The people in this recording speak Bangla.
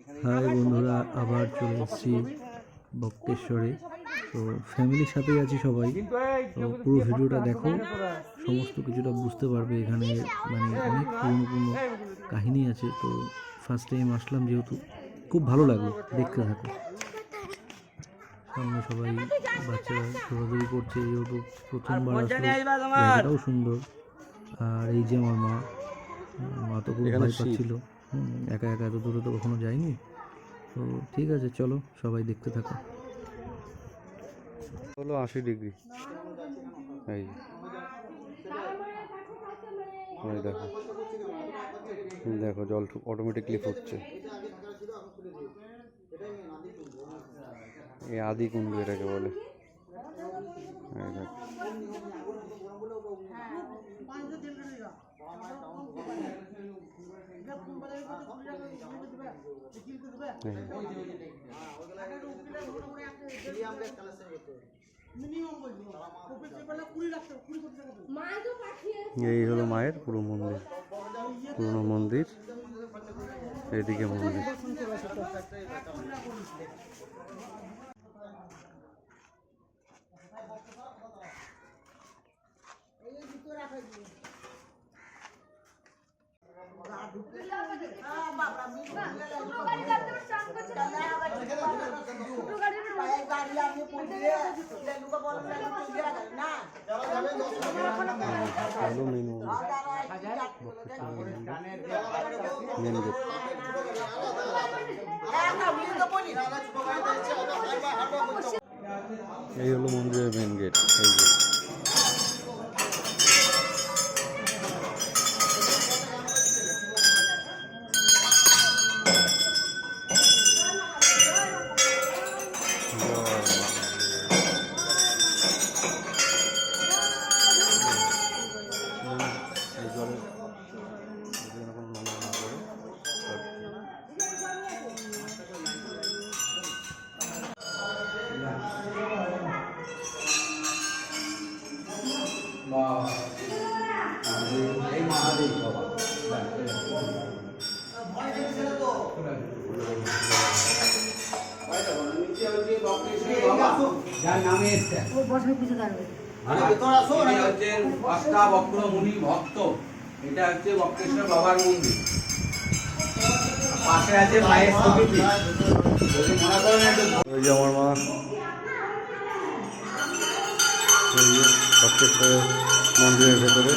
হাই বন্ধুরা, আবার চলে এসেছি বক্রেশ্বরে। তো ফ্যামিলির সাথেই আছি সবাই। তো পুরো ভিডিওটা দেখো, সমস্ত কিছুটা বুঝতে পারবে। এখানে মানে অনেক পুরনো পুরনো কাহিনী আছে। তো ফার্স্ট টাইম আসলাম যেহেতু, খুব ভালো লাগলো, দেখতে থাকো। সামনে সবাই বাচ্চারা দৌড়াদৌড়ি করছে, যেহেতু প্রথমবার আসলো। জায়গাটাও সুন্দর। আর এই যে আমার মা তো খুব ভয় পাচ্ছিল। একা একা এত দূরে তো কখনো যায়নি। তো ঠিক আছে, চলো সবাই দেখতে থাকো। হলো 80 ডিগ্রি। এই দেখো দেখো, জল অটোমেটিকলি ফুটছে। এই আদি কুণ্ড এটাকে বলে। এই দেখো, এই হলো মায়ের পুরনো মন্দির। এদিকে মন্দির। এই হলো মন্দিরের মেন গেট। এই যে অষ্টাবক্র মুনি ভক্ত। এটা হচ্ছে বক্রেশ্বর বাবার মন্দির। পাশে আছে মায়ের ছবিটি। যদি মনে করেন ওই যে আমার মা, বক্রেশ্বরের মন্দিরের ভেতরে।